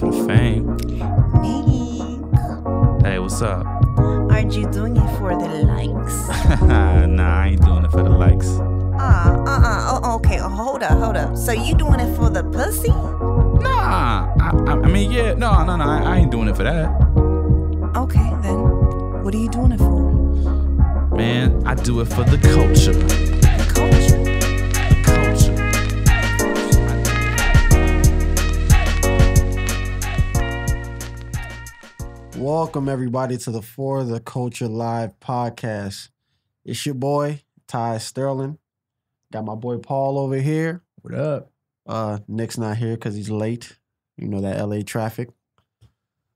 for the fame. Nick, Hey, what's up? aren't you doing it for the likes? Nah, I ain't doing it for the likes. Oh, okay. Hold up. So you doing it for the pussy? Nah, I mean, yeah, no, I ain't doing it for that. Okay, then. What are you doing it for? Man, I do it for the culture. Culture. Welcome everybody to the For the Culture Live podcast. It's your boy Ty Sterlin. Got my boy Paul over here. What up? Nick's not here because he's late. You know that LA traffic.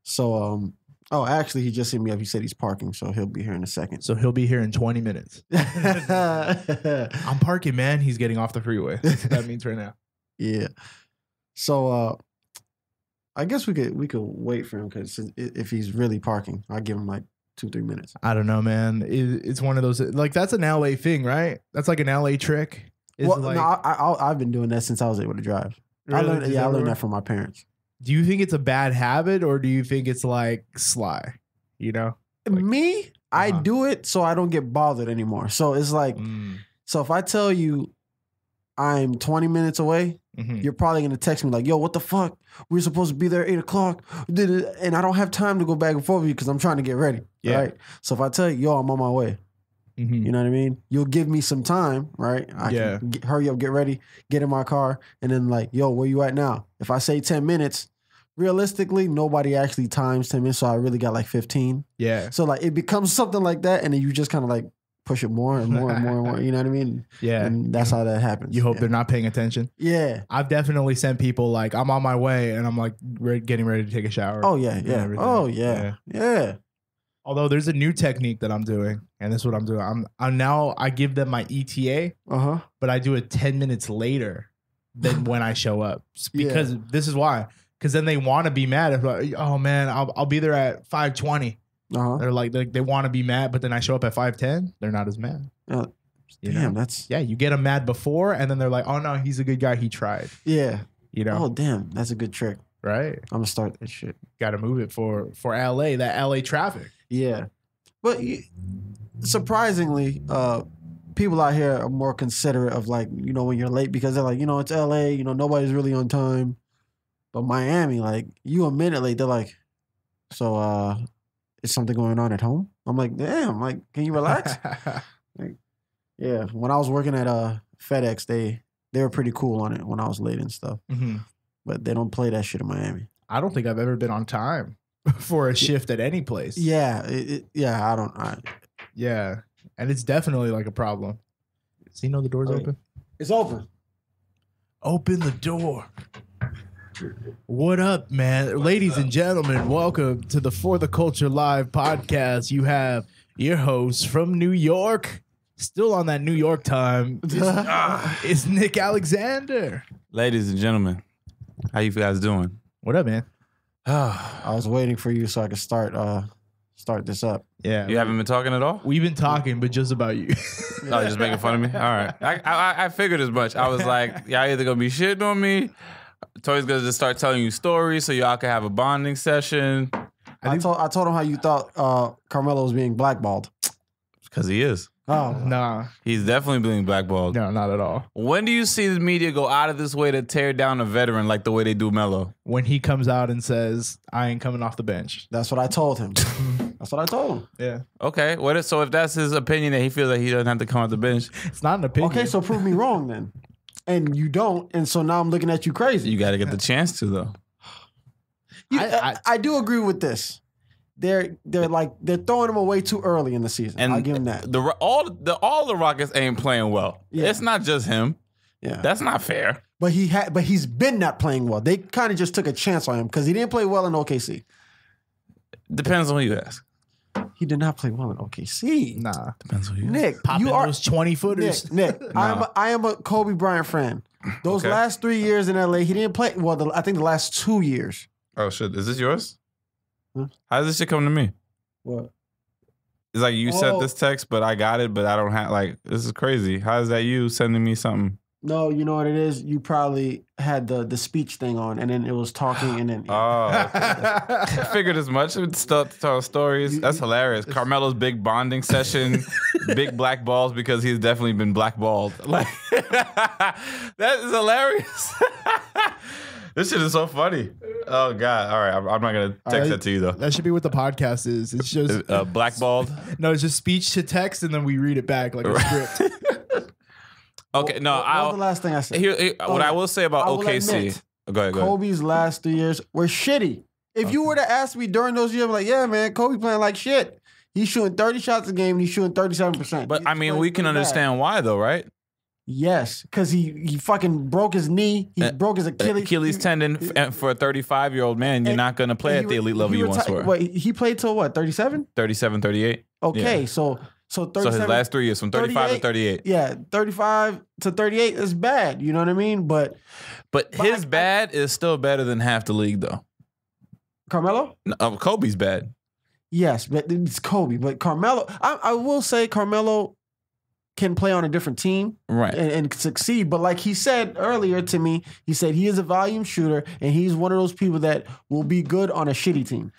So actually he just hit me up. He said he's parking, so he'll be here in a second. So he'll be here in 20 minutes. I'm parking, man. He's getting off the freeway. That's what that means right now. Yeah. So I guess we could wait for him because if he's really parking, I'll give him like 2-3 minutes. I don't know, man. It's one of those, like, that's an LA thing, right? That's like an LA trick. Well, no, I've been doing that since I was able to drive. Really? I learned that from my parents. Do you think it's a bad habit or do you think it's like sly? You know? Like, I do it so I don't get bothered anymore. So it's like, so if I tell you I'm 20 minutes away, you're probably going to text me like, yo, what the fuck? We're supposed to be there at 8 o'clock. And I don't have time to go back and forth with you because I'm trying to get ready. Yeah. Right. So if I tell you, yo, I'm on my way, you know what I mean? You'll give me some time, right? I can hurry up, get ready, get in my car. And then like, yo, where you at now? If I say 10 minutes, realistically, nobody actually times 10 minutes. So I really got like 15. Yeah. So like it becomes something like that. And then you just kind of like push it more and more and more and more. You know what I mean? Yeah. And that's how that happens. You hope they're not paying attention. Yeah. I've definitely sent people like, I'm on my way and I'm like getting ready to take a shower. Oh, yeah. Yeah. Oh, yeah. Yeah. Although there's a new technique that I'm doing, and this is what I'm doing. I give them my ETA, but I do it 10 minutes later than when I show up. Because this is why. Because then they want to be mad. If like, oh man, I'll be there at 5:20. They're like they want to be mad, but then I show up at 5:10. They're not as mad. Damn, that's you get them mad before, and then they're like, oh no, he's a good guy. He tried. Yeah. You know. Oh damn, that's a good trick. Right. I'm gonna start that shit. Got to move it for LA. That LA traffic. Yeah, but surprisingly, people out here are more considerate of like, you know, when you're late because they're like, you know, it's LA, you know, nobody's really on time. But Miami, like, you a minute late, they're like, so is something going on at home? I'm like, damn, like, can you relax? Like, yeah, when I was working at FedEx, they were pretty cool on it when I was late and stuff. But they don't play that shit in Miami. I don't think I've ever been on time for a shift at any place. Yeah, Yeah, and it's definitely like a problem. So you know the door's open? It's open. Open the door. What up, man? Ladies and gentlemen, welcome to the For the Culture Live podcast. You have your host from New York, still on that New York time. It's Nick Alexander. Ladies and gentlemen, how you guys doing? What up, man? I was waiting for you so I could start this up. Yeah. You haven't been talking at all? We've been talking, but just about you. Oh, just making fun of me? All right. I figured as much. I was like, y'all either going to be shitting on me, Toy's going to just start telling you stories so y'all can have a bonding session. I told him how you thought Carmelo was being blackballed. Because he is. Oh, Nah. He's definitely being blackballed. No, not at all. When do you see the media go out of this way to tear down a veteran like the way they do Melo? When he comes out and says, I ain't coming off the bench. that's what I told him. That's what I told him. Yeah. Okay. So if that's his opinion that he feels like he doesn't have to come off the bench, It's not an opinion. Okay, so prove me wrong then. And you don't, and so now I'm looking at you crazy. you got to get the chance to, though. I do agree with this. They're throwing him away too early in the season. And I'll give him that. All the Rockets ain't playing well. Yeah. It's not just him. Yeah, That's not fair. but he's been not playing well. They kind of just took a chance on him because he didn't play well in OKC. Depends on who you ask. He did not play well in OKC. Nah. Depends on who you ask. Nick, Popping you are those 20-footers. Nick. Nah. I am a Kobe Bryant fan. Those Okay. last 3 years in LA, he didn't play well. I think the last 2 years. Oh, shit. Is this yours? Huh? How does this shit come to me? What? It's like you sent Oh. this text, but I got it, but I don't have, like, this is crazy. How is that you sending me something? No, you know what it is? You probably had the speech thing on, and then it was talking, and then... I figured as much. Tell stories. That's hilarious. Carmelo's big bonding session, big black balls because he's definitely been blackballed. Like that is hilarious. This shit is so funny. Oh God! All right, I'm not gonna text that to you though. That should be what the podcast is. It's just blackballed. No, it's just speech to text, and then we read it back like a script. Okay, no. What was the last thing I said? What I will say about OKC. Go ahead. Kobe's last 3 years were shitty. If you were to ask me during those years, I'm like, yeah, man, Kobe playing like shit. He's shooting 30 shots a game and he's shooting 37%. But I mean, we can understand why though, right? Yes, because he fucking broke his knee. He broke his Achilles tendon for a 35-year-old man. You're not going to play at the elite level you once were. Wait, he played till what, 37? 37, 38. Okay, yeah. so 37. So his last 3 years, from 35 to 38. Yeah, 35 to 38 is bad. You know what I mean? But his bad is still better than half the league, though. Carmelo? No, Kobe's bad. Yes, but it's Kobe. But Carmelo, I will say Carmelo can play on a different team, right, and succeed. But like he said earlier to me, he said he is a volume shooter, and he's one of those people that will be good on a shitty team.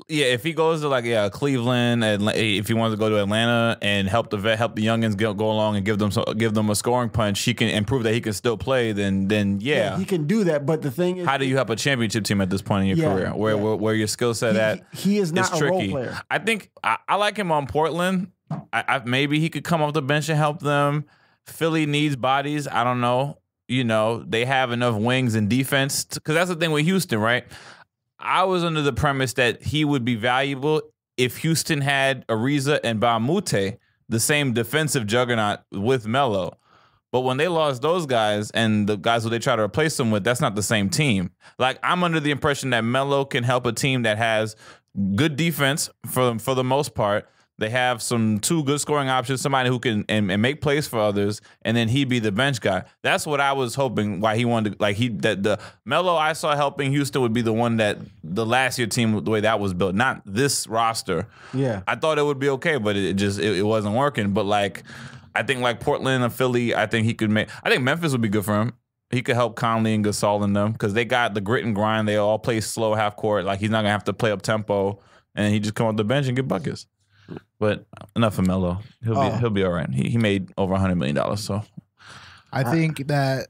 Yeah, if he goes to Cleveland, if he wants to go to Atlanta and help the youngins go along and give them a scoring punch, he can improve that he can still play. Then yeah, he can do that. But the thing is, how do you help a championship team at this point in your career, where your skill set he is not a role player. I think I like him on Portland. Maybe he could come off the bench and help them. Philly needs bodies. I don't know. You know, they have enough wings and defense because that's the thing with Houston, right? I was under the premise that he would be valuable if Houston had Ariza and Bamute, the same defensive juggernaut with Melo. But when they lost those guys and the guys who they try to replace them with, that's not the same team. Like, I'm under the impression that Melo can help a team that has good defense for the most part. They have two good scoring options, somebody who can and make plays for others, and then he'd be the bench guy. That's what I was hoping. Why he wanted the Melo I saw helping Houston would be the one that the last year team the way that was built, not this roster. Yeah, I thought it would be okay, but it wasn't working. But I think Portland and Philly, I think he could make. I think Memphis would be good for him. He could help Conley and Gasol in them because they got the grit and grind. They all play slow half court. Like he's not gonna have to play up tempo, and he just come off the bench and get buckets. But enough of Melo. He'll be all right. He made over $100 million. So I think that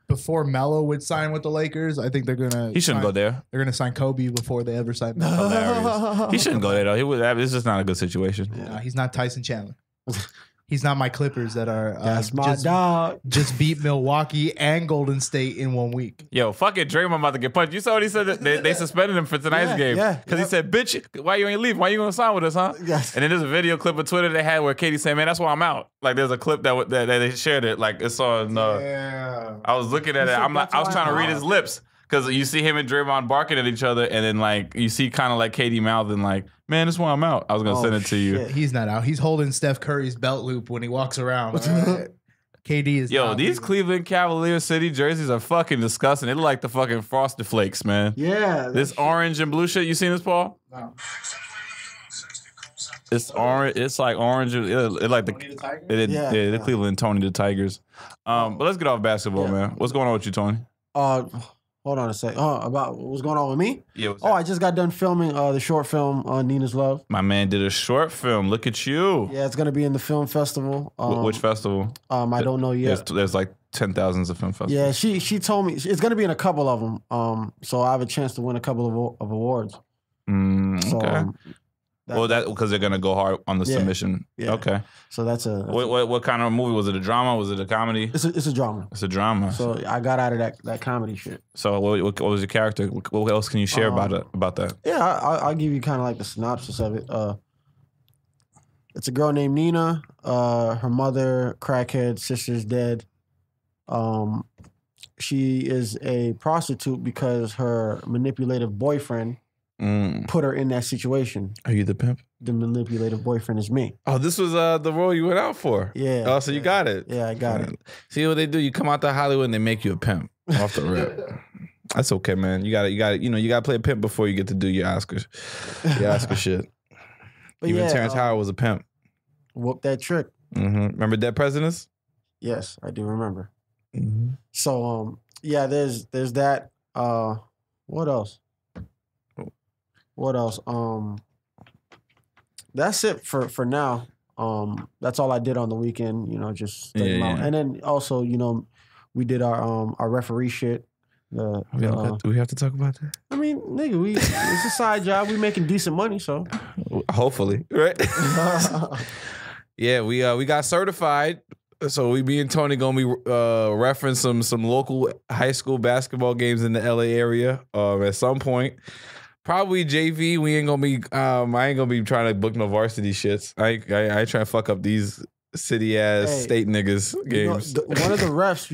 before Melo would sign with the Lakers, I think they're gonna. He shouldn't go there. They're gonna sign Kobe before they ever sign Melo. Hilarious. He shouldn't go there though. It's just not a good situation. No, he's not Tyson Chandler. He's not my Clippers that are that's my dog. Just beat Milwaukee and Golden State in 1 week. Yo, fuck it, Draymond about to get punched. You saw what he said? They suspended him for tonight's game because he said, "Bitch, why you ain't leave? Why you gonna sign with us, huh?" Yes. And then there's a video clip of Twitter they had where Katie said, "Man, that's why I'm out." Like there's a clip that they shared it. Like it's on. I was looking at it. I was trying to read his lips. Because you see him and Draymond barking at each other, and then you see kind of Katie mouthing "Man, that's why I'm out." I was gonna send it to you. He's not out. He's holding Steph Curry's belt loop when he walks around. KD is. Yo, these Cleveland Cavalier City jerseys are fucking disgusting. They look like the fucking Frosted Flakes, man. Yeah. This orange and blue shit. You seen this, Paul? No. It's orange. It's like orange. It like the Cleveland Tony the Tigers. But let's get off basketball, man. What's going on with you, Tony? Hold on a sec. About what's going on with me? Yeah. I just got done filming the short film on Nina's Love. My man did a short film. Look at you. Yeah, it's gonna be in the film festival. Which festival? I don't know yet. There's 10,000s of film festivals. Yeah, she told me it's gonna be in a couple of them. So I have a chance to win a couple of awards. Okay. That because they're gonna go hard on the submission. Yeah. Okay. So that's a what kind of movie was it? A drama? Was it a comedy? It's a drama. It's a drama. So I got out of that comedy shit. So what was your character? What else can you share about that? Yeah, I'll give you kind of the synopsis of it. It's a girl named Nina. Her mother, crackhead, sister's dead. She is a prostitute because her manipulative boyfriend put her in that situation. Are you the pimp? The manipulative boyfriend is me. Oh, this was the role you went out for. Yeah. Oh, so you got it. Yeah, I got it. See what they do? You come out to Hollywood and they make you a pimp off the rip. That's okay, man. You got to play a pimp before you get to do your Oscars. Your Oscar shit. But even Terrence Howard was a pimp. Whoop that trick. Remember Dead Presidents? Yes, I do remember. So yeah, there's that. What else? What else? That's it for now. That's all I did on the weekend. You know, just staying out. And then also, you know, we did our referee shit. Do we have to talk about that? I mean, nigga, it's a side job. We making decent money, so hopefully, right? Yeah, we got certified. So me and Tony gonna be reference some local high school basketball games in the LA area at some point. Probably JV. We ain't gonna be. I ain't gonna be trying to book no varsity shits. I ain't trying to fuck up these city ass state niggas games. You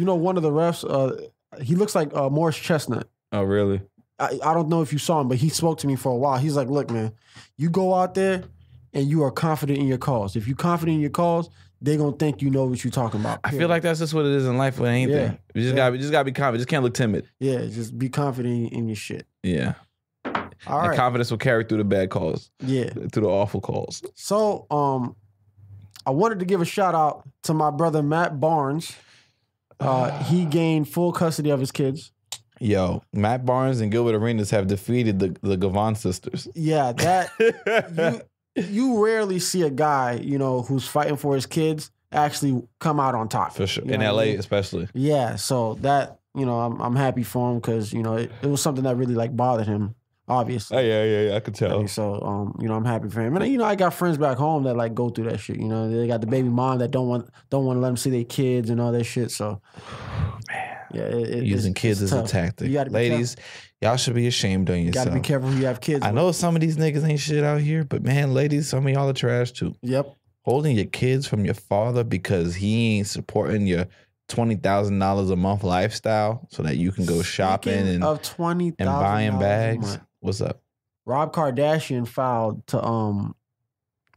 know, one of the refs. He looks like Morris Chestnut. Oh really? I don't know if you saw him, but he spoke to me for a while. He's like, "Look, man, you go out there and you are confident in your calls. If you're confident in your calls, they gonna think you know what you're talking about." Period. I feel like that's just what it is in life with anything. You just gotta be confident. Just can't look timid. Yeah, just be confident in your shit. Yeah. All right. And confidence will carry through the bad calls. Yeah. Through the awful calls. So, I wanted to give a shout out to my brother Matt Barnes. He gained full custody of his kids. Yo, Matt Barnes and Gilbert Arenas have defeated the Gavon sisters. Yeah, that you rarely see a guy, you know, who's fighting for his kids actually come out on top. For sure. You In know LA especially. Yeah, so that, you know, I'm happy for him because, you know, it was something that really like bothered him, obviously. Oh, yeah, I could tell. And so, you know, I'm happy for him. And, you know, I got friends back home that like go through that shit. You know, they got the baby mom that don't want to let them see their kids and all that shit. So, man, yeah, using kids as a tactic. Ladies, y'all should be ashamed on yourself. You got to be careful who you have kids. I know some of these niggas ain't shit out here, but man, ladies, some of y'all are trash too. Yep. Holding your kids from your father because he ain't supporting your $20,000 a month lifestyle so that you can go shopping and buying bags. What's up? Rob Kardashian filed to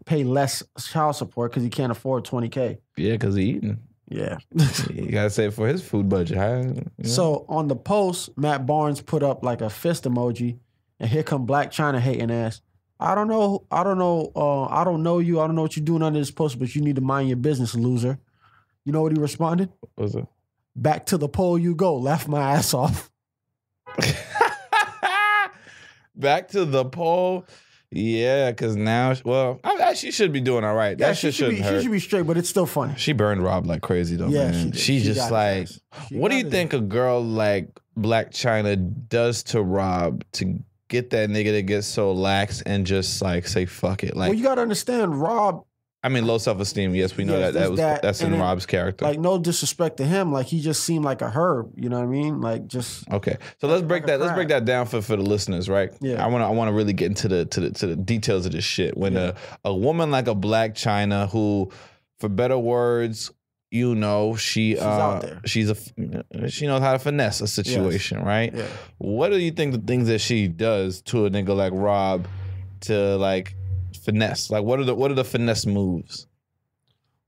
pay less child support because he can't afford $20K. Yeah, because he eating. Yeah. You gotta say it for his food budget. You know? So on the post, Matt Barnes put up like a fist emoji, and here come Black China hating ass. I don't know you. I don't know what you're doing under this post, but you need to mind your business, loser. You know what he responded? What was it? Back to the poll you go. Laugh my ass off. Back to the poll. Yeah, because now, she should be doing all right. That shit shouldn't hurt. She should be straight, but it's still funny. She burned Rob like crazy though, yeah, man. She just like, what do you think a girl like Black China does to Rob to get that nigga to get so lax and just like say fuck it? Like, well, you gotta understand, Rob. I mean, low self-esteem. Yes, we know that's in Rob's character. Like, no disrespect to him. Like, he just seemed like a herb. You know what I mean? Like, just okay. So let's break that down for the listeners, right? Yeah. I want to really get into the details of this shit. When a woman like a Black China, who, for better words, you know, she's out there. She knows how to finesse a situation, right? Yeah. What do you think the things that she does to a nigga like Rob to like finesse? Like, what are the finesse moves?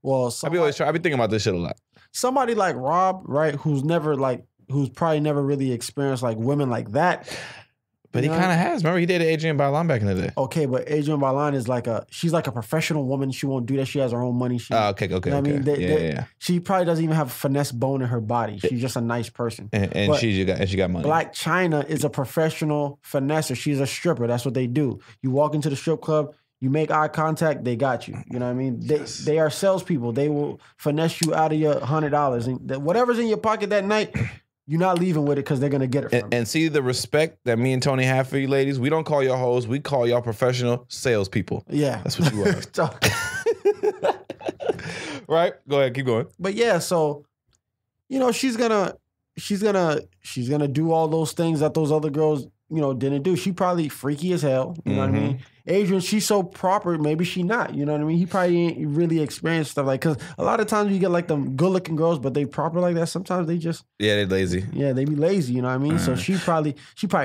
Well, I be thinking about this shit a lot. Somebody like Rob, right, who's probably never really experienced like women like that. But he kind of has. Remember, he dated Adrienne Bailon back in the day. Okay, but Adrienne Bailon is she's like a professional woman. She won't do that. She has her own money. Okay. You know I mean, yeah. She probably doesn't even have a finesse bone in her body. She's just a nice person. And she got money. Black China is a professional finesser. She's a stripper. That's what they do. You walk into the strip club, you make eye contact, they got you. You know what I mean? They are salespeople. They will finesse you out of your $100. And whatever's in your pocket that night, you're not leaving with it because they're going to get it from you. And see the respect that me and Tony have for you ladies? We don't call y'all hoes. We call y'all professional salespeople. Yeah. That's what you are. Right? Go ahead. Keep going. But yeah, so, you know, she's gonna do all those things that those other girls, you know, didn't do. She probably freaky as hell. You know what I mean? Adrienne, she's so proper. Maybe she not. You know what I mean? He probably ain't really experienced stuff like, because a lot of times you get like them good looking girls, but they proper like that. Sometimes they just they're lazy. Yeah, they be lazy. You know what I mean? So she probably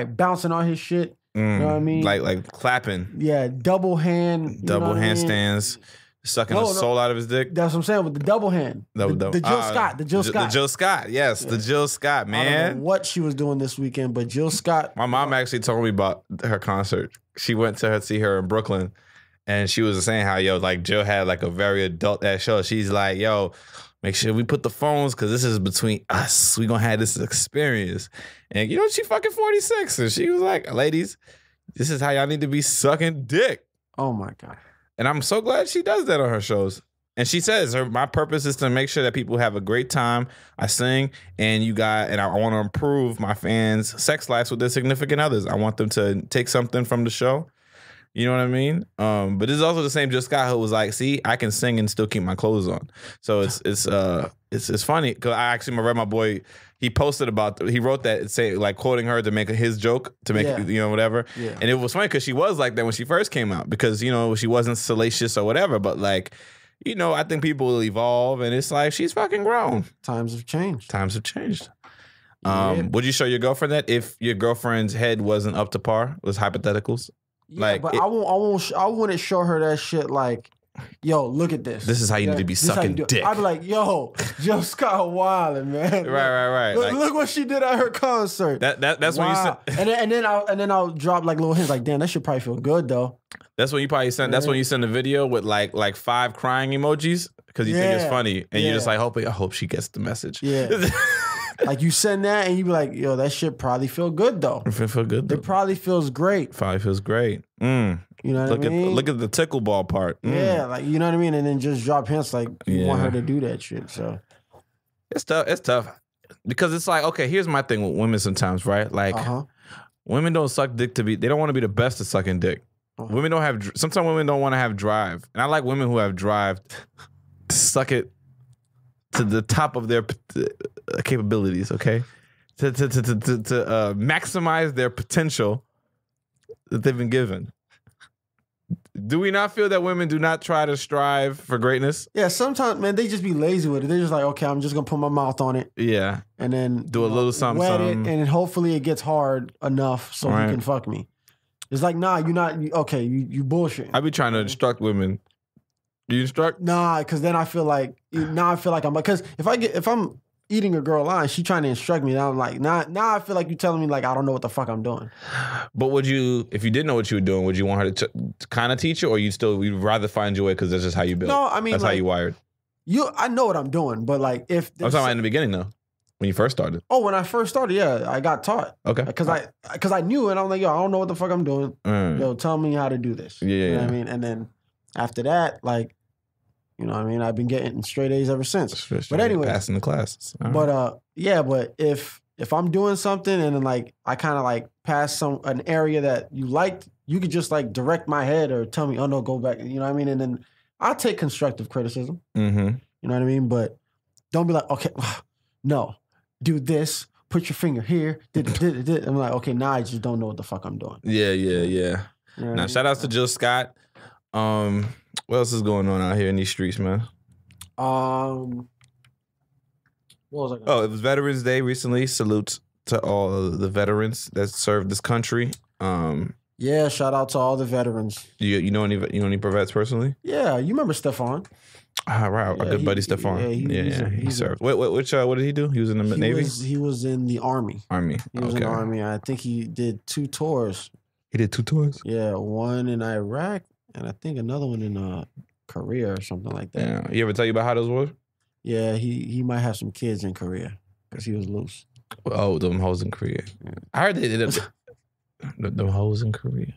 bouncing on his shit. You know what I mean? Like clapping. Yeah, double hand handstands. Sucking the soul out of his dick. That's what I'm saying with the double hand. The Jill Scott. The Jill Scott. The Jill Scott. Yes, the Jill Scott, man. I don't know what she was doing this weekend, but Jill Scott. My mom actually told me about her concert. She went to see her in Brooklyn, and she was saying how, like, Jill had like a very adult ass show. She's like, make sure we put the phones because this is between us. We gonna have this experience. And you know, she fucking 46. And she was like, ladies, this is how y'all need to be sucking dick. Oh my God. And I'm so glad she does that on her shows. And she says, my purpose is to make sure that people have a great time. I sing, and I want to improve my fans' sex lives with their significant others. I want them to take something from the show. You know what I mean? But this is also the same Just Scott who was like, see, I can sing and still keep my clothes on. So it's funny because I actually read my boy. He posted he wrote that say like quoting her to make his joke to make you know whatever. Yeah. And it was funny because she was like that when she first came out because you know she wasn't salacious or whatever. But like, you know, I think people will evolve, and it's like she's fucking grown. Times have changed. Times have changed. Would you show your girlfriend that if your girlfriend's head wasn't up to par? Was hypotheticals? Yeah, like, but I wouldn't show her that shit like, yo, look at this. This is how you need to be sucking dick. I'd be like, yo, Jill Scott wildin', man. Right. Look what she did at her concert. That's when you said, and then I'll drop like little hints like, damn, that should probably feel good though. That's when you probably send. That's when you send a video with like 5 crying emojis because you think it's funny, and you're just like, I hope she gets the message. Yeah. Like you send that, and you be like, yo, that shit probably feel good though. It feel good. Though. It probably feels great. Probably feels great. You know what I mean? Look at the tickle ball part. Yeah, like you know what I mean, and then just drop hints like you want her to do that shit. So it's tough. It's tough because it's like, okay, here's my thing with women sometimes, right? Like women don't suck dick they don't want to be the best at sucking dick. Women don't have. Sometimes women don't want to have drive, and I like women who have drive to suck it to the top of their capabilities. Okay, to maximize their potential that they've been given. Do we not feel that women do not try to strive for greatness? Yeah, sometimes, man, they just be lazy with it. They're just like, okay, I'm just gonna put my mouth on it. Yeah, and then do a little something, wet something. it, and hopefully it gets hard enough so you can fuck me. It's like, nah, you're not okay. You bullshit. I be trying to instruct women. Do you instruct? Nah, because then I feel like I'm because if I'm eating a girl line, she trying to instruct me. And I'm like, now I feel like you're telling me like I don't know what the fuck I'm doing. But would you, if you didn't know what you were doing, would you want her to kind of teach you, or you'd rather find your way because that's just how you build? No, I mean that's like, how you wired. I know what I'm doing, but like if I'm talking about in the beginning though. When you first started? Oh, when I first started, yeah, I got taught. Okay. Because I knew it. I'm like, yo, I don't know what the fuck I'm doing. Yo, tell me how to do this. Yeah. You know what I mean? And then after that, like, you know what I mean? I've been getting straight A's ever since. But anyway. Passing the classes. But but if I'm doing something and then like I kind of like pass an area that you liked, you could just like direct my head or tell me, oh no, go back. You know what I mean? And then I'll take constructive criticism. Mm-hmm. You know what I mean? But don't be like, okay, no. Do this, put your finger here. I'm like, okay, now I just don't know what the fuck I'm doing. Yeah. You know now, shout outs to Jill Scott. What else is going on out here in these streets, man? What was I it was Veterans Day recently. Salute to all of the veterans that served this country. Yeah, shout out to all the veterans. You know any vets personally? Yeah, you remember Stefan. Ah, right. Our good buddy Stefan. He served. What did he do? He was in the Navy? He was in the Army. He was in the Army. I think he did 2 tours. He did 2 tours? Yeah, one in Iraq and I think another one in Korea or something like that. Yeah. He ever tell you about how those were? Yeah, he might have some kids in Korea because he was loose. Oh, them hoes in Korea. Yeah. I heard they did them hoes in Korea.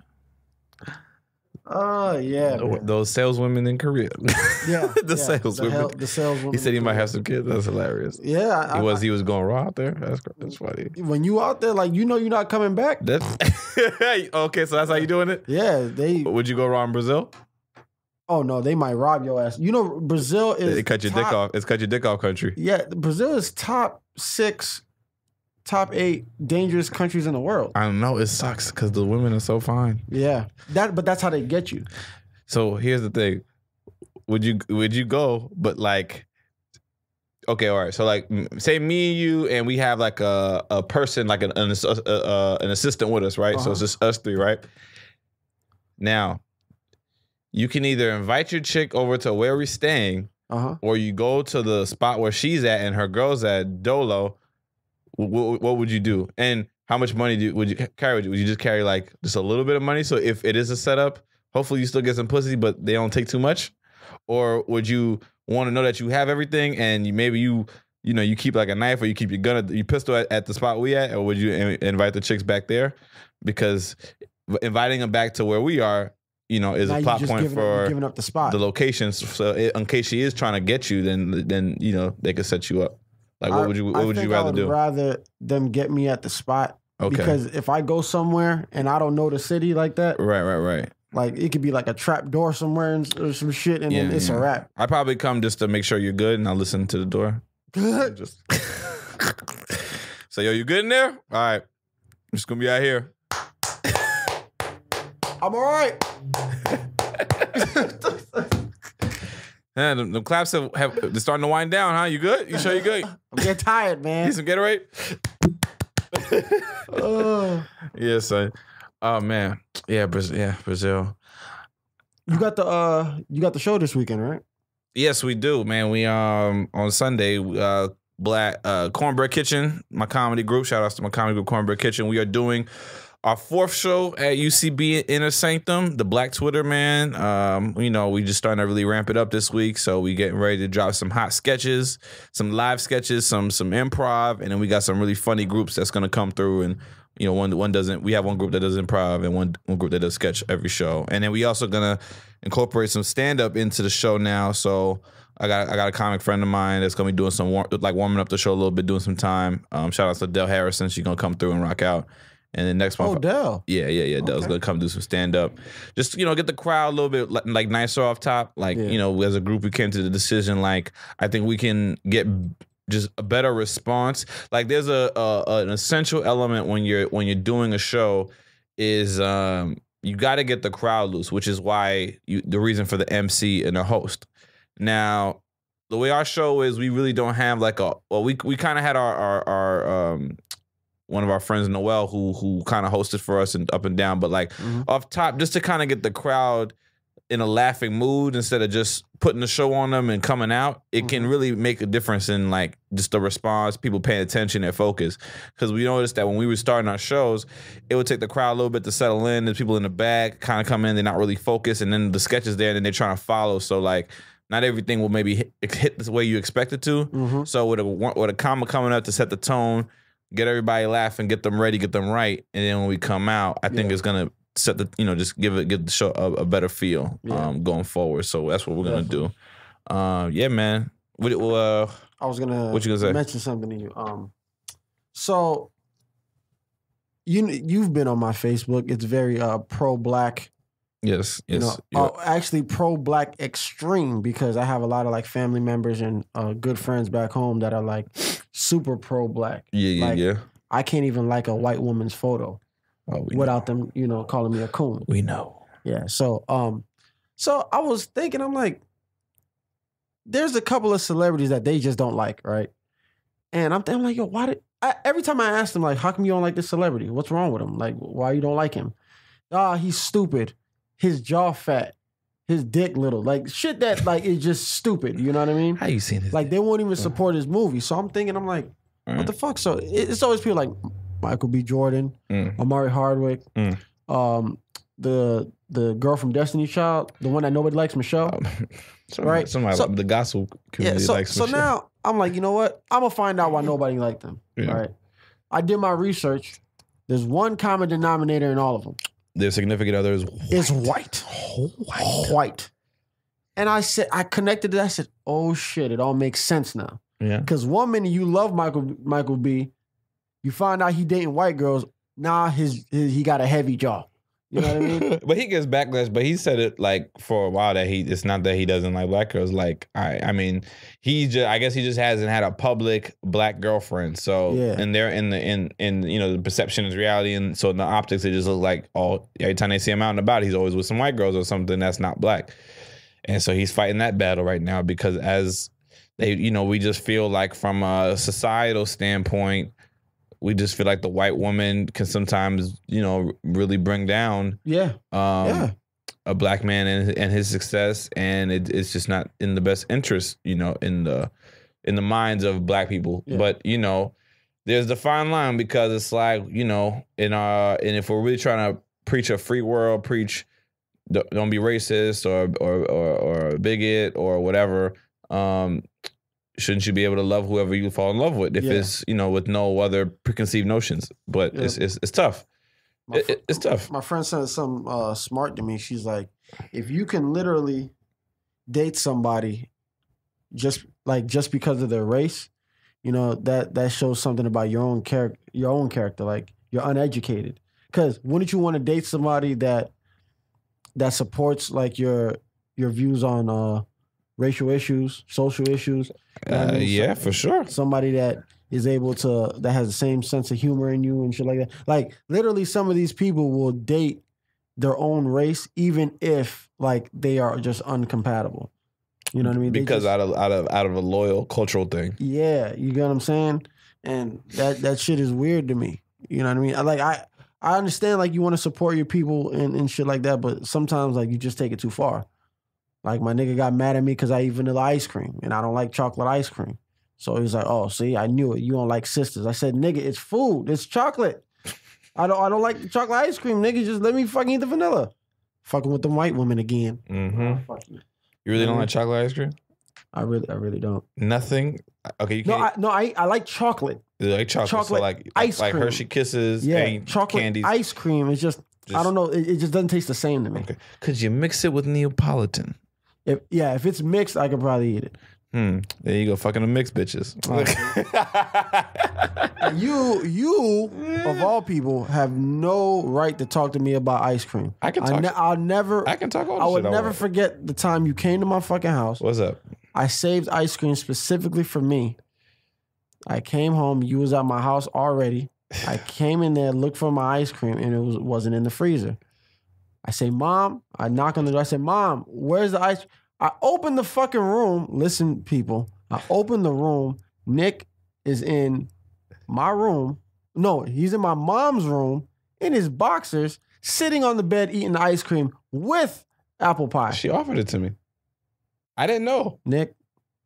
Oh, yeah. Those saleswomen in Korea. Yeah. The saleswomen. The saleswomen. He said he might have some kids. That's hilarious. Yeah. He was going raw out there. That's funny. When you out there, like, you know you're not coming back. That's okay, so that's how you doing it? Yeah. Would you go raw in Brazil? Oh, no. They might rob your ass. You know, Brazil is. They cut your dick off. It's cut your dick off country. Yeah. Brazil is top 8 dangerous countries in the world. I don't know. It sucks because the women are so fine. Yeah, but that's how they get you. So here's the thing: would you go? But like, okay, all right. So like, say me and you, and we have like a person, like an assistant with us, right? So it's just us 3, right? Now, you can either invite your chick over to where we're staying, or you go to the spot where she's at and her girl's at Dolo. What would you do? And how much money would you carry? Would you just carry like just a little bit of money? So if it is a setup, hopefully you still get some pussy, but they don't take too much. or would you want to know that you have everything and you keep like a knife or you keep your pistol at the spot we at, or would you invite the chicks back there? Because inviting them back to where we are, is now a plot point for giving up the spot, the locations. So in case she is trying to get you, then they could set you up. Like what would you rather do? I would rather them get me at the spot. Okay. Because if I go somewhere and I don't know the city like that, right. Like it could be like a trap door somewhere or some shit, and then it's a wrap. I probably come just to make sure you're good, and I'll listen to the door. Just so you good in there? All right, I'm just gonna be out here. I'm all right. Man, the claps they're starting to wind down, huh? You good? You sure you good? I'm getting tired, man. Need some Gatorade? Yeah, son. Oh man, Brazil. You got the show this weekend, right? Yes, we do, man. We on Sunday, Black Cornbread Kitchen, my comedy group. Shout outs to my comedy group, Cornbread Kitchen. We are doing our 4th show at UCB Inner Sanctum, the Black Twitter, man. We just starting to really ramp it up this week, so we getting ready to drop some hot sketches, some live sketches, some improv, and then we got some really funny groups that's gonna come through. And one doesn't. We have one group that does improv and one group that does sketch every show, and then we also gonna incorporate some stand up into the show now. So I got a comic friend of mine that's gonna be doing some warming up the show a little bit, doing some time. Shout out to Del Harrison. She's gonna come through and rock out. And then next month, Del. Yeah. Del's gonna come do some stand up. Just get the crowd a little bit like nicer off top. Like as a group, we came to the decision. Like I think we can get just a better response. Like there's an essential element when you're doing a show is you got to get the crowd loose, which is why the reason for the MC and the host. Now, the way our show is, we really don't have like we kind of had our one of our friends, Noel, who kind of hosted for us and up and down, but like off top, just to kind of get the crowd in a laughing mood instead of just putting the show on them and coming out, it can really make a difference in like just the response, people paying attention and focus. Because we noticed that when we were starting our shows, it would take the crowd a little bit to settle in. There's people in the back kind of come in, they're not really focused, and then the sketch is there and then they're trying to follow. So like not everything will maybe hit the way you expect it to. So with a comic coming up to set the tone, get everybody laughing, get them ready, get them right, and then when we come out, I think it's gonna set the just give the show a better feel going forward. So that's what we're gonna do. Yeah, man. I was gonna what you gonna say? Mention something to you. So you've been on my Facebook. It's very pro-black. Yes. Actually pro-black extreme, because I have a lot of like family members and good friends back home that are like super pro-black. Yeah. I can't even like a white woman's photo without them, calling me a coon. We know. Yeah. So I was thinking, I'm like, there's a couple of celebrities that they just don't like, right? And I'm like, yo, every time I ask them, like, how come you don't like this celebrity? What's wrong with him? Like, why you don't like him? He's stupid. His jaw fat. His dick little. Like, shit that, like, is just stupid. You know what I mean? How you seen his Like, they won't even support his movie. So I'm thinking, I'm like, what the fuck? So it's always people like Michael B. Jordan, Amari Hardwick, the girl from Destiny's Child, the one that nobody likes, Michelle. Right? The gospel community likes Michelle. So now I'm like, you know what? I'm going to find out why nobody liked them. Yeah. Right? I did my research. There's one common denominator in all of them. Their significant other is white. White. And I connected to that. I said, oh shit, it all makes sense now. Yeah. Because one minute you love Michael B, you find out he dating white girls. Nah, he got a heavy jaw. You know what I mean? But he gets backlash. But he said it like for a while that it's not that he doesn't like black girls. Like I mean, I guess he just hasn't had a public black girlfriend. So and they're in the perception is reality, and so in the optics it just looks like every time they see him out and about, he's always with some white girls or something that's not black. And so he's fighting that battle right now because as they we just feel like from a societal standpoint, we just feel like the white woman can sometimes, really bring down a black man and his success, and it's just not in the best interest, in the minds of black people. Yeah. But there's the fine line because it's like and if we're really trying to preach a free world, preach don't be racist or a bigot or whatever. Shouldn't you be able to love whoever you fall in love with if it's with no other preconceived notions? But it's tough. It's tough. My friend said something smart to me. She's like, if you can literally date somebody just because of their race, that shows something about your own character. Like, you're uneducated. Because wouldn't you want to date somebody that supports like your views on racial issues, social issues? Yeah, for sure. Somebody that is able to, that has the same sense of humor in you and shit like that. Like, literally, some of these people will date their own race even if like they are just uncompatible. You know what I mean? Because out of a loyal cultural thing. Yeah, you get what I'm saying? And that shit is weird to me. You know what I mean? I understand like you want to support your people and shit like that, but sometimes like you just take it too far. Like, my nigga got mad at me because I eat vanilla ice cream and I don't like chocolate ice cream. So he's like, "Oh, see, I knew it. You don't like sisters." I said, "Nigga, it's food. It's chocolate. I don't like the chocolate ice cream, nigga. Just let me fucking eat the vanilla." Fucking with the white women again. Mm-hmm. You really don't like chocolate ice cream? I really don't. Nothing. Okay, you can't. I like chocolate. You like chocolate, so like ice like cream. Hershey Kisses, Yeah, chocolate candies. ice cream is just I don't know. It just doesn't taste the same to me. Okay, could you mix it with Neapolitan? If it's mixed, I could probably eat it. There you go, fucking the mixed bitches. You of all people have no right to talk to me about ice cream. I can talk. I'll never. I can talk all the I would shit I never want. forget the time you came to my fucking house. What's up? I saved ice cream specifically for me. I came home. You was at my house already. I came in there, looked for my ice cream, and it wasn't in the freezer. I say, "Mom," I knock on the door. I said, "Mom, where's the ice?" I open the fucking room. Listen, people. I open the room. Nick is in my room. No, he's in my mom's room in his boxers, sitting on the bed eating ice cream with apple pie. She offered it to me. I didn't know. Nick,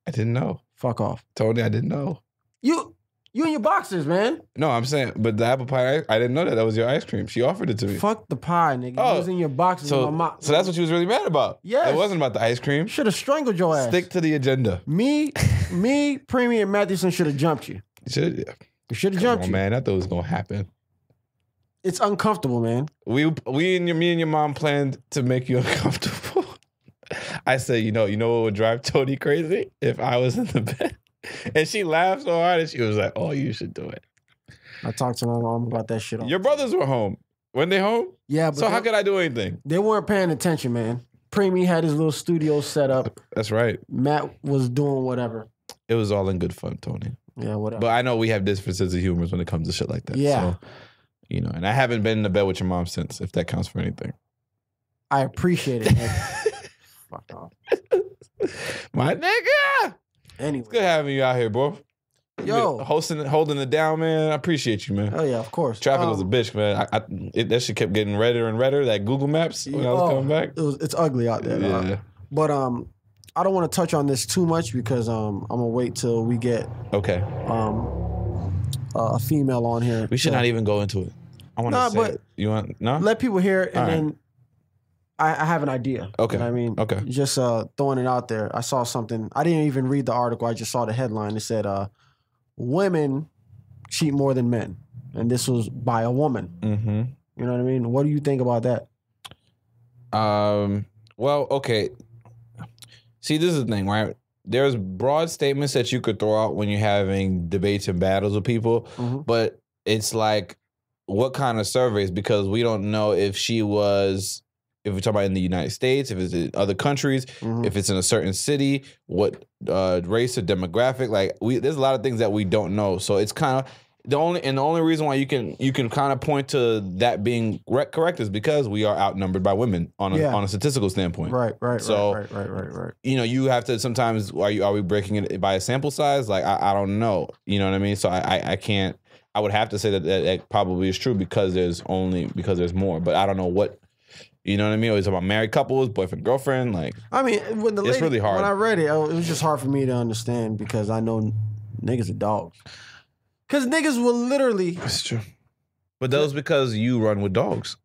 I didn't know. fuck off. Tony, I didn't know. You in your boxers, man. No, I'm saying, but the apple pie, I didn't know that was your ice cream. She offered it to me. Fuck the pie, nigga. Oh, You was in your boxers. So, with my mom. so that's what you was really mad about. Yes. It wasn't about the ice cream. Should have strangled your ass. Stick to the agenda. Me, Preemie, and Mathewson should have jumped you. You should have Come jumped on, you. man. I thought it was gonna happen. It's uncomfortable, man. Me and your mom planned to make you uncomfortable. I said, you know what would drive Tony crazy if I was in the bed, and she laughed so hard, and she was like, "Oh, you should do it." I talked to my mom about that shit. Your brothers were home. When they home? Yeah, but so how could I do anything? They weren't paying attention, man. Preemie had his little studio set up. That's right. Matt was doing whatever. It was all in good fun, Tony. Yeah, whatever. But I know we have different sense of humor when it comes to shit like that. Yeah. So, and I haven't been in the bed with your mom since, if that counts for anything. I appreciate it, man. Fuck off. My nigga! Anyway. It's good having you out here, bro. Yo. Holding it down, man. I appreciate you, man. Oh, yeah, of course. Traffic was a bitch, man. That shit kept getting redder and redder, that Google Maps, when I was coming back. It's ugly out there. Yeah. But I don't want to touch on this too much because I'm going to wait till we get a female on here. We should not even go into it. I want to say but it. You want, no? Let people hear it, and All right. then I have an idea. Okay. You know what I mean? Okay. Just throwing it out there. I saw something. I didn't even read the article. I just saw the headline. It said, women cheat more than men. And this was by a woman. Mm-hmm. You know what I mean? What do you think about that? Well, okay. See, this is the thing, right? There's broad statements that you could throw out when you're having debates and battles with people, but it's like, what kind of surveys? Because we don't know if she was, if we're talking about in the United States, if it's in other countries, if it's in a certain city, what race or demographic. Like, there's a lot of things that we don't know. So it's kind of the only reason why you can kind of point to that being correct is because we are outnumbered by women on a statistical standpoint. Right. So you have to sometimes, are we breaking it by a sample size? Like, I don't know. You know what I mean? So I can't. I would have to say that probably is true because there's more, but I don't know what. You know what I mean? It's about married couples, boyfriend, girlfriend. Like, I mean, it's really hard. When I read it, it was just hard for me to understand because I know niggas are dogs. Because niggas will literally. It's true. But that was because you run with dogs.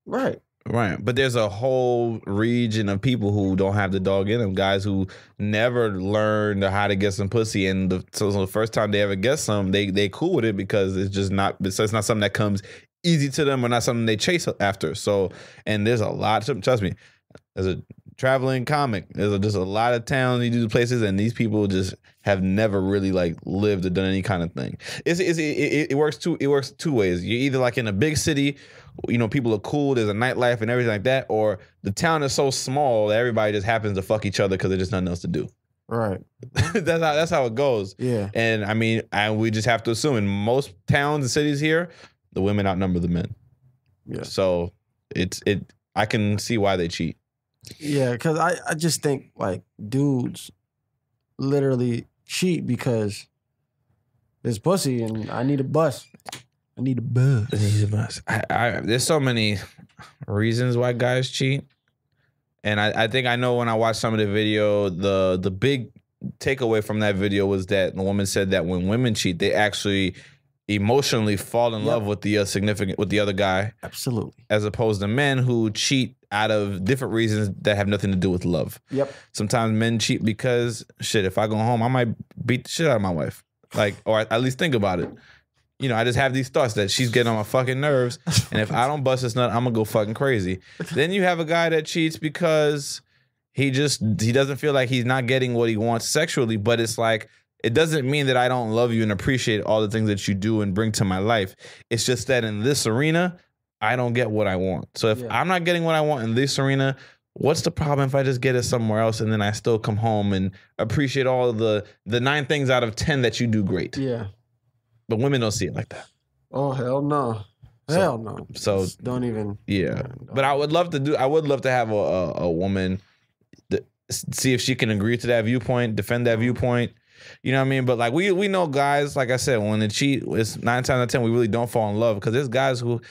Right. Right. But there's a whole region of people who don't have the dog in them. Guys who never learned how to get some pussy. And so the first time they ever get some, they cool with it because it's not something that comes easy to them or not something they chase after. So, and there's a lot, trust me, as a traveling comic, there's just a lot of towns you do places, and these people just have never really like lived or done any kind of thing. It works two ways. You're either like in a big city, you know, people are cool, there's a nightlife and everything like that, or the town is so small that everybody just happens to fuck each other because there's just nothing else to do. Right. that's how it goes. Yeah. And I mean, we just have to assume in most towns and cities here, the women outnumber the men. Yeah. So I can see why they cheat. Yeah, because I just think like dudes literally cheat because there's pussy and I need a bus. I need a bus. There's so many reasons why guys cheat. And I think I know when I watched some of the video, the big takeaway from that video was that the woman said that when women cheat, they actually emotionally fall in love with the with the other guy. Absolutely. As opposed to men who cheat out of different reasons that have nothing to do with love. Yep. Sometimes men cheat because shit, if I go home, I might beat the shit out of my wife. Like, or at least think about it. You know, I just have these thoughts that she's getting on my fucking nerves. And if I don't bust this nut, I'm gonna go fucking crazy. Then you have a guy that cheats because he doesn't feel like he's not getting what he wants sexually, but it's like, it doesn't mean that I don't love you and appreciate all the things that you do and bring to my life. It's just that in this arena, I don't get what I want. So if I'm not getting what I want in this arena, what's the problem if I just get it somewhere else and then I still come home and appreciate all of the 9 things out of 10 that you do great? Yeah. But women don't see it like that. Oh, hell no. Hell no. So just don't even. Yeah. But I would love to have a woman see if she can agree to that viewpoint, defend that viewpoint. You know what I mean? But like we know guys, like I said, when they cheat, it's 9 times out of 10 we really don't fall in love because there's guys who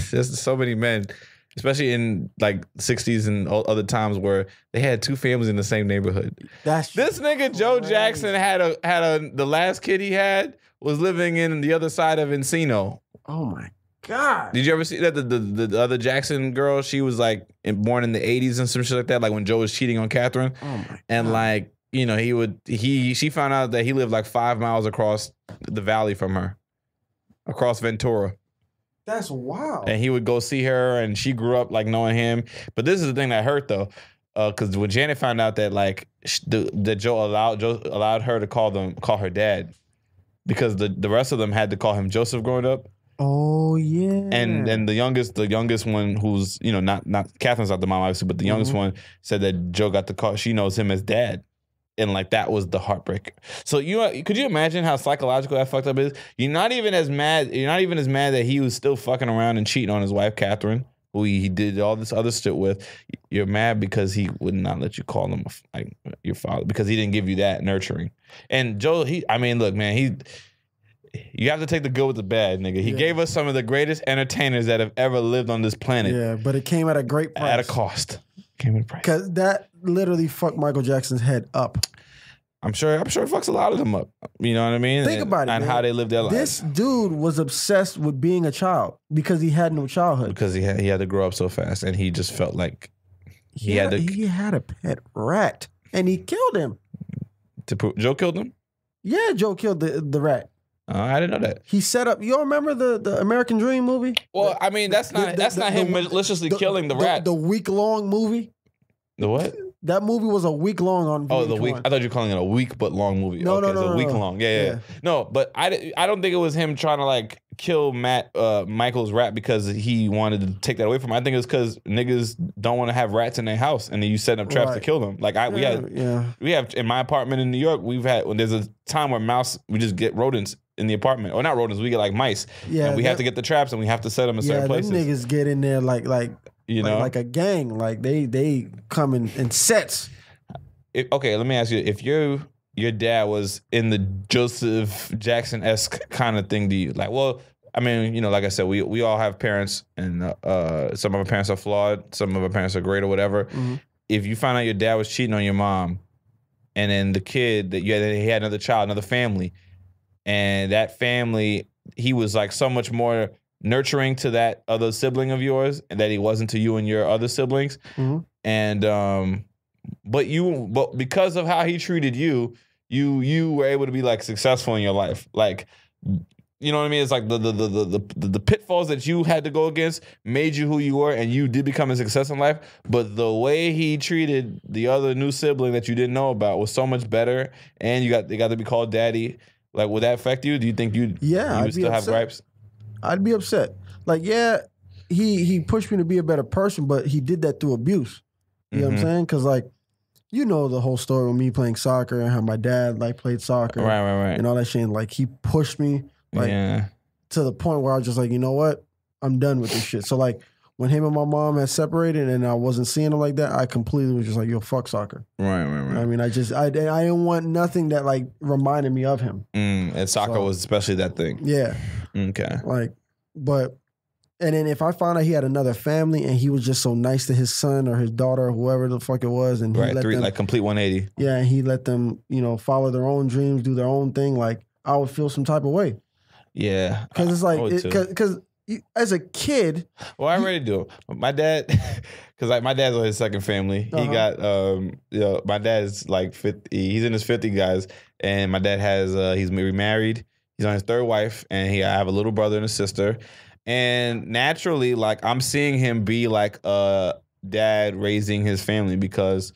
there's so many men, especially in like 60s and other times where they had 2 families in the same neighborhood. This nigga Joe Jackson had the last kid he had was living in the other side of Encino. Oh my God. Did you ever see that the other Jackson girl? She was like born in the 80s and some shit like that. Like when Joe was cheating on Catherine. Oh my God. And like, you know, she found out that he lived like 5 miles across the valley from her, across Ventura. That's wild. And he would go see her, and she grew up like knowing him. But this is the thing that hurt though, because when Janet found out that like that Joe allowed her to call her dad, because the rest of them had to call him Joseph growing up. Oh yeah. And the youngest one, who's, you know, not Catherine's not the mom obviously, but the youngest one said that Joe got the call. She knows him as dad. And like that was the heartbreaker. So could you imagine how psychological that fucked up is? You're not even as mad that he was still fucking around and cheating on his wife Catherine, who he did all this other shit with. You're mad because he would not let you call him like your father, because he didn't give you that nurturing. And Joe, look, man, you have to take the good with the bad, nigga. He gave us some of the greatest entertainers that have ever lived on this planet. Yeah, but it came at a great price. At a cost. Came at a price. Because that literally fucked Michael Jackson's head up. I'm sure it fucks a lot of them up. You know what I mean? Think about it, and man. how they live their lives. This dude was obsessed with being a child because he had no childhood. Because he had to grow up so fast, and he just felt like he had a pet rat, and he killed him. Joe killed him? Yeah, Joe killed the rat. I didn't know that. He set up. You all remember the American Dream movie? Well, I mean, that's not him maliciously killing the rat. The week-long movie. The what? That movie was a week long on VH1. Oh, the week. I thought you were calling it a week but long movie. No, okay, no, so a week long. Yeah. No, but I don't think it was him trying to like kill Michael's rat because he wanted to take that away from him. I think it was because niggas don't want to have rats in their house, and then you set up traps to kill them. Like we have in my apartment in New York, when there's a time where we just get rodents in the apartment, or not rodents, we get like mice. Yeah, and we have to get the traps and we have to set them in certain places. Them niggas get in there like you know, like a gang. Like they come in sets. Okay, let me ask you: if your dad was in the Joseph Jackson-esque kind of thing, do you like? Well, I mean, you know, like I said, we all have parents, and some of our parents are flawed, some of our parents are great, or whatever. Mm-hmm. If you find out your dad was cheating on your mom, and then the kid he had another child, another family, and that family, he was like so much more nurturing to that other sibling of yours, and that he wasn't to you and your other siblings. And but because of how he treated you, you were able to be like successful in your life. Like, you know what I mean? It's like the pitfalls that you had to go against made you who you were, and you did become a success in life. But the way he treated the other new sibling that you didn't know about was so much better, and they got to be called daddy. Like, would that affect you? Do you think you would still have gripes? I'd be upset. Like, yeah, he pushed me to be a better person, but he did that through abuse. You know what I'm saying? Because, like, you know the whole story with me playing soccer and how my dad, like, played soccer. Right. And all that shit. And, like, he pushed me, like, to the point where I was just like, you know what? I'm done with this shit. So, like, when him and my mom had separated and I wasn't seeing him like that, I completely was just like, yo, fuck soccer. Right. I mean, I didn't want nothing that, like, reminded me of him. And soccer was especially that thing. Yeah. Okay. Like, and then if I found out he had another family and he was just so nice to his son or his daughter or whoever the fuck it was, and he let them, like complete 180. Yeah, and he let them, you know, follow their own dreams, do their own thing, like, I would feel some type of way. Yeah. Because it's like, because as a kid. Well, I already do. My dad, because like my dad's on his second family. He got, you know, my dad's like 50, he's in his 50s, guys. And my dad has, he's remarried. He's on his third wife. And I have a little brother and a sister. And naturally, like, I'm seeing him be like a dad raising his family because,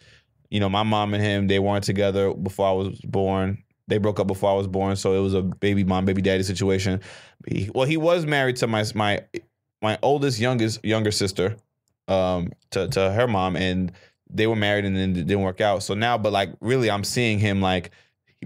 you know, my mom and him, they weren't together before I was born. They broke up before I was born, so it was a baby mom, baby daddy situation. He was married to my oldest, younger sister, to her mom, and they were married and then it didn't work out. So now, but like really, I'm seeing him like,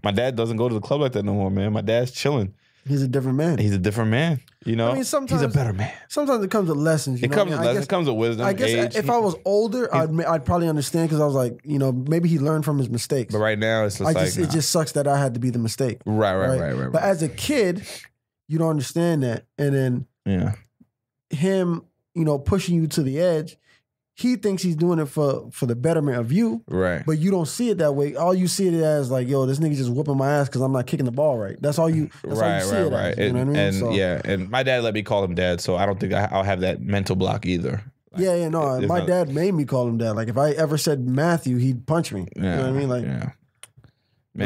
my dad doesn't go to the club like that no more, man. My dad's chilling. He's a different man. He's a different man. You know, I mean, sometimes he's a better man. Sometimes it comes with lessons. It comes with lessons. It comes with wisdom. I guess age. If I was older, I'd probably understand because I was like, you know, maybe he learned from his mistakes. But right now, it's just it just sucks that I had to be the mistake. Right. But as a kid, you don't understand that, and then him, you know, pushing you to the edge. He thinks he's doing it for the betterment of you, right? But you don't see it that way. All you see it as like, yo, this nigga just whooping my ass because I'm not kicking the ball right. That's all you. That's all you see it as, you know what I mean? And yeah, and my dad let me call him dad, so I don't think I'll have that mental block either. Like, no. My dad made me call him dad. Like if I ever said Matthew, he'd punch me. You know what I mean? Like, man,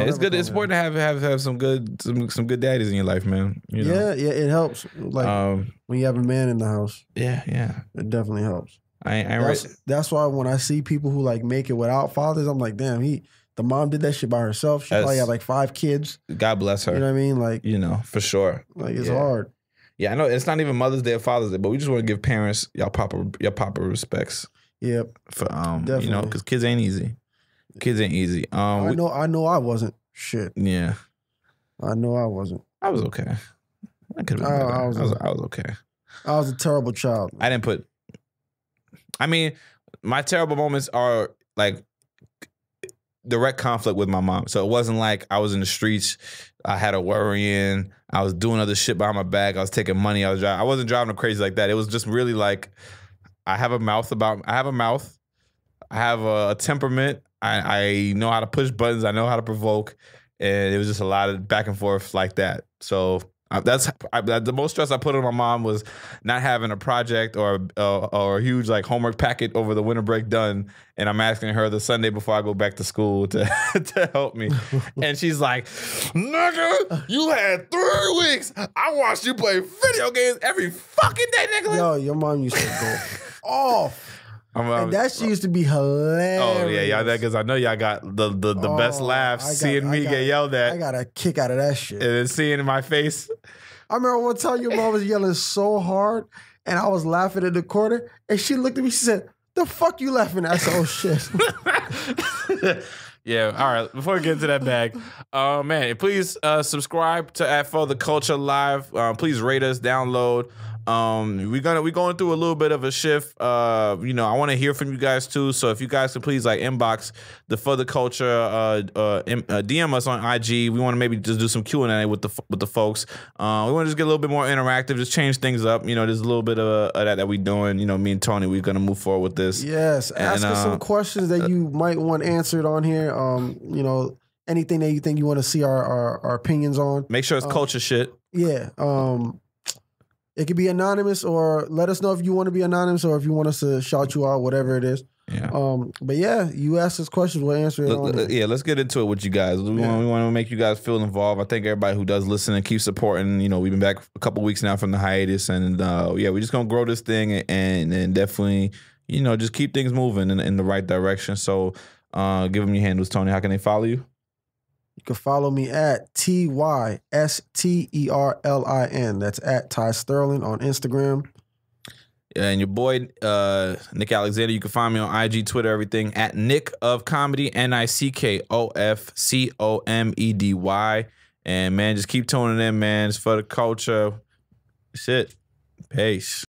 it's good. It's important to have some good daddies in your life, man. You know? Yeah, it helps. Like when you have a man in the house. Yeah, it definitely helps. That's why when I see people who like make it without fathers, I'm like, damn, the mom did that shit by herself. She probably had like 5 kids. God bless her. You know what I mean? Like, you know, for sure. Like it's hard. Yeah, I know it's not even Mother's Day or Father's Day, but we just want to give parents y'all proper respects. Yep. For you know, because kids ain't easy. Kids ain't easy. I know I wasn't. Shit. Yeah. I know I wasn't. I was okay. I could have been better. I was okay. I was a terrible child. I didn't put. I mean, my terrible moments are like direct conflict with my mom. So it wasn't like I was in the streets, I had a worrying, I was doing other shit behind my back, I was taking money, I wasn't driving them crazy like that. It was just really like I have a mouth, I have a temperament, I know how to push buttons, I know how to provoke, and it was just a lot of back and forth like that. So the most stress I put on my mom was not having a project or a huge like homework packet over the winter break done, and I'm asking her the Sunday before I go back to school to help me, and she's like, "Nigga, you had 3 weeks. I watched you play video games every fucking day, nigga." Yo, your mom used to go off. And that shit used to be hilarious. Oh yeah, y'all niggas. I know y'all got the best laughs seeing me get yelled at. I got a kick out of that shit. And then seeing in my face. I remember one time your mom was yelling so hard, and I was laughing in the corner, and she looked at me. She said, "The fuck you laughing at?" I said, "Oh shit." Yeah. All right. Before we get into that bag, man, please subscribe to For the Culture Live. Please rate us, download. We're going through a little bit of a shift. You know, I want to hear from you guys too. So if you guys can please like inbox the For the Culture, DM us on IG. We want to maybe just do some Q&A with the folks. We want to just get a little bit more interactive, just change things up. You know, there's a little bit of that we doing. You know, me and Tony, we're gonna move forward with this. Yes, ask us some questions that you might want answered on here. You know, anything that you think you want to see our opinions on. Make sure it's culture shit. Yeah. It could be anonymous, or let us know if you want to be anonymous, or if you want us to shout you out, whatever it is. Yeah. But yeah, you ask us questions, we'll answer it. Yeah, let's get into it with you guys. We want to make you guys feel involved. I think everybody who does listen and keep supporting. You know, we've been back a couple weeks now from the hiatus, and yeah, we're just gonna grow this thing and definitely, you know, just keep things moving in the right direction. So, give them your handles, Tony. How can they follow you? You can follow me at TYSTERLIN. That's at Ty Sterling on Instagram. And your boy, Nick Alexander, you can find me on IG, Twitter, everything, at Nick of Comedy, NICKOFCOMEDY. And, man, just keep tuning in, man. It's for the culture. That's it. Peace.